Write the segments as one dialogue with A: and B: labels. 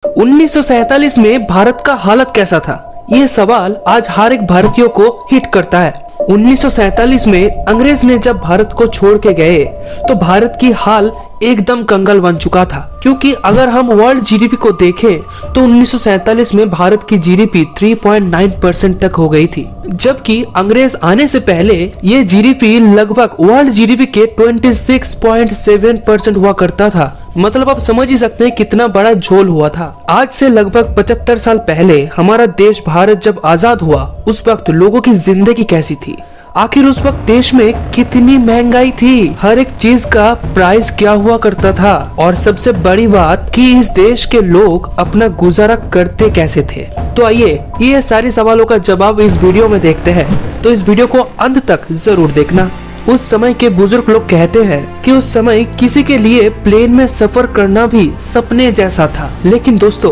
A: 1947 में भारत का हालत कैसा था? ये सवाल आज हर एक भारतीय को हिट करता है। 1947 में अंग्रेज ने जब भारत को छोड़ के गए तो भारत की हाल एकदम कंगाल बन चुका था, क्योंकि अगर हम वर्ल्ड जीडीपी को देखें तो 1947 में भारत की जीडीपी 3.9% तक हो गई थी, जबकि अंग्रेज आने से पहले ये जीडीपी लगभग वर्ल्ड जीडीपी के 26.7% हुआ करता था। मतलब आप समझ ही सकते हैं कितना बड़ा झोल हुआ था। आज से लगभग 75 साल पहले हमारा देश भारत जब आजाद हुआ, उस वक्त लोगों की जिंदगी कैसी थी? आखिर उस वक्त देश में कितनी महंगाई थी? हर एक चीज का प्राइस क्या हुआ करता था? और सबसे बड़ी बात कि इस देश के लोग अपना गुजारा करते कैसे थे? तो आइए ये सारे सवालों का जवाब इस वीडियो में देखते हैं, तो इस वीडियो को अंत तक जरूर देखना। उस समय के बुजुर्ग लोग कहते हैं कि उस समय किसी के लिए प्लेन में सफर करना भी सपने जैसा था। लेकिन दोस्तों,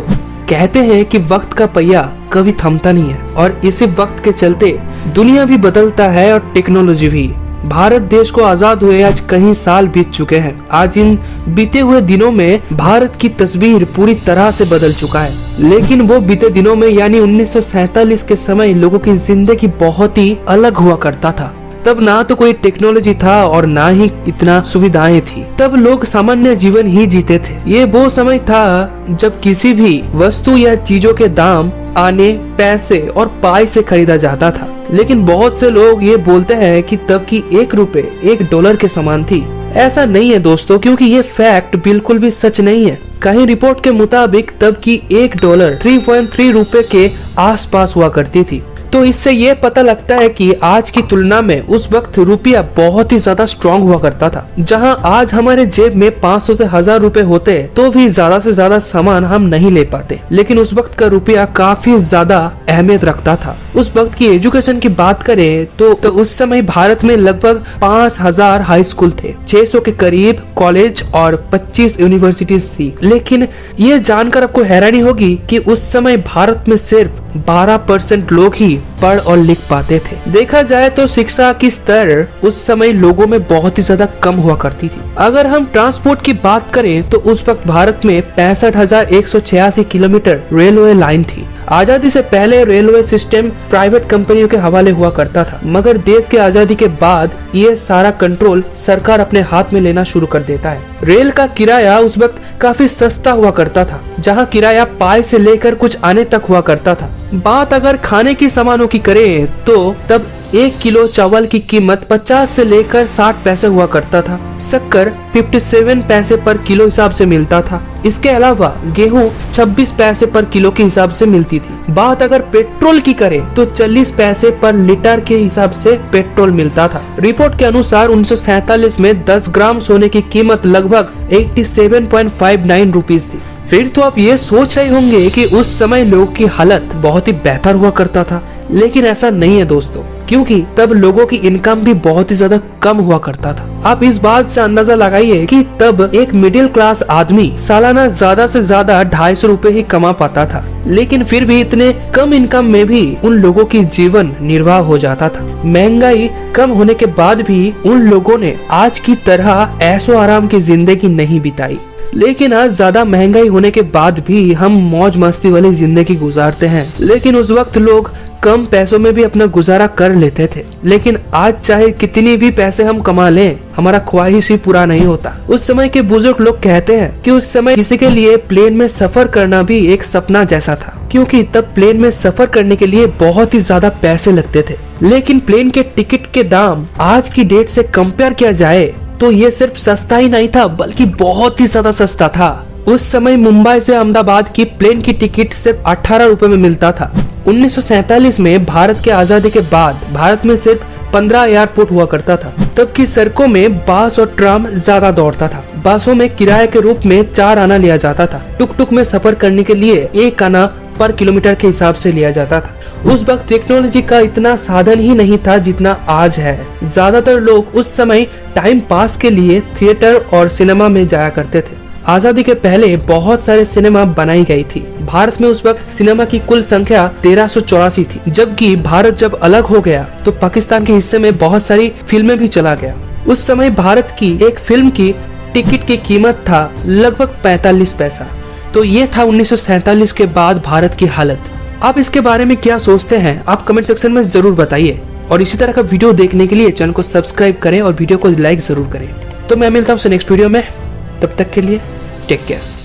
A: कहते हैं कि वक्त का पहिया कभी थमता नहीं है, और इसी वक्त के चलते दुनिया भी बदलता है और टेक्नोलॉजी भी। भारत देश को आजाद हुए आज कई साल बीत चुके हैं। आज इन बीते हुए दिनों में भारत की तस्वीर पूरी तरह से बदल चुका है। लेकिन वो बीते दिनों में यानी 1947 के समय लोगों की जिंदगी बहुत ही अलग हुआ करता था। तब ना तो कोई टेक्नोलॉजी था और ना ही इतना सुविधाएं थी। तब लोग सामान्य जीवन ही जीते थे। ये वो समय था जब किसी भी वस्तु या चीजों के दाम आने, पैसे और पाई से खरीदा जाता था। लेकिन बहुत से लोग ये बोलते हैं कि तब की ₹1 $1 के समान थी। ऐसा नहीं है दोस्तों, क्योंकि ये फैक्ट बिल्कुल भी सच नहीं है। कहीं रिपोर्ट के मुताबिक तब की $1 3.3 रुपए के आसपास हुआ करती थी। तो इससे ये पता लगता है कि आज की तुलना में उस वक्त रुपया बहुत ही ज्यादा स्ट्रॉन्ग हुआ करता था। जहां आज हमारे जेब में 500 से 1000 रुपए होते तो भी ज्यादा से ज्यादा सामान हम नहीं ले पाते, लेकिन उस वक्त का रुपया काफी ज्यादा अहमियत रखता था। उस वक्त की एजुकेशन की बात करें तो उस समय भारत में लगभग 5000 हाई स्कूल थे, 600 के करीब कॉलेज और 25 यूनिवर्सिटीज थी। लेकिन ये जानकर आपको हैरानी होगी कि उस समय भारत में सिर्फ 12% लोग ही पढ़ और लिख पाते थे। देखा जाए तो शिक्षा की स्तर उस समय लोगों में बहुत ही ज्यादा कम हुआ करती थी। अगर हम ट्रांसपोर्ट की बात करें तो उस वक्त भारत में 65,186 किलोमीटर रेलवे लाइन थी। आजादी से पहले रेलवे सिस्टम प्राइवेट कंपनियों के हवाले हुआ करता था, मगर देश के आजादी के बाद ये सारा कंट्रोल सरकार अपने हाथ में लेना शुरू कर देता है। रेल का किराया उस वक्त काफी सस्ता हुआ करता था, जहां किराया पाई से लेकर कुछ आने तक हुआ करता था। बात अगर खाने की सामानों की करें तो तब 1 किलो चावल की कीमत 50 से लेकर 60 पैसे हुआ करता था। शक्कर 57 पैसे पर किलो हिसाब से मिलता था। इसके अलावा गेहूं 26 पैसे पर किलो के हिसाब से मिलती थी। बात अगर पेट्रोल की करें तो 40 पैसे पर लीटर के हिसाब से पेट्रोल मिलता था। रिपोर्ट के अनुसार 1947 में 10 ग्राम सोने की कीमत लगभग 87.59 रुपीज थी। फिर तो आप ये सोच रहे होंगे कि उस समय लोगों की हालत बहुत ही बेहतर हुआ करता था, लेकिन ऐसा नहीं है दोस्तों, क्योंकि तब लोगों की इनकम भी बहुत ही ज्यादा कम हुआ करता था। आप इस बात से अंदाजा लगाइए कि तब एक मिडिल क्लास आदमी सालाना ज्यादा से ज्यादा 250 रुपए ही कमा पाता था, लेकिन फिर भी इतने कम इनकम में भी उन लोगों की जीवन निर्वाह हो जाता था। महंगाई कम होने के बाद भी उन लोगों ने आज की तरह ऐशो आराम की जिंदगी नहीं बिताई। लेकिन आज ज्यादा महंगाई होने के बाद भी हम मौज मस्ती वाली जिंदगी गुजारते हैं। लेकिन उस वक्त लोग कम पैसों में भी अपना गुजारा कर लेते थे। लेकिन आज चाहे कितनी भी पैसे हम कमा लें, हमारा ख्वाहिश ही पूरा नहीं होता। उस समय के बुजुर्ग लोग कहते हैं कि उस समय किसी के लिए प्लेन में सफर करना भी एक सपना जैसा था, क्योंकि तब प्लेन में सफर करने के लिए बहुत ही ज्यादा पैसे लगते थे। लेकिन प्लेन के टिकट के दाम आज की डेट से कंपेयर किया जाए तो ये सिर्फ सस्ता ही नहीं था, बल्कि बहुत ही ज्यादा सस्ता था। उस समय मुंबई से अहमदाबाद की प्लेन की टिकट सिर्फ 18 रुपए में मिलता था। 1947 में भारत के आजादी के बाद भारत में सिर्फ 15 एयरपोर्ट हुआ करता था। तब की सड़कों में बस और ट्राम ज्यादा दौड़ता था। बसों में किराए के रूप में 4 आना लिया जाता था। टुक टुक में सफर करने के लिए 1 आना पर किलोमीटर के हिसाब से लिया जाता था। उस वक्त टेक्नोलॉजी का इतना साधन ही नहीं था जितना आज है। ज्यादातर लोग उस समय टाइम पास के लिए थिएटर और सिनेमा में जाया करते थे। आजादी के पहले बहुत सारे सिनेमा बनाई गई थी। भारत में उस वक्त सिनेमा की कुल संख्या 1384 थी, जबकि भारत जब अलग हो गया तो पाकिस्तान के हिस्से में बहुत सारी फिल्में भी चला गया। उस समय भारत की एक फिल्म की टिकट की कीमत था लगभग 45 पैसा। तो ये था 1947 के बाद भारत की हालत। आप इसके बारे में क्या सोचते हैं, आप कमेंट सेक्शन में जरूर बताइए। और इसी तरह का वीडियो देखने के लिए चैनल को सब्सक्राइब करें और वीडियो को लाइक जरूर करें। तो मैं मिलता हूँ नेक्स्ट वीडियो में, तब तक के लिए टेक केयर।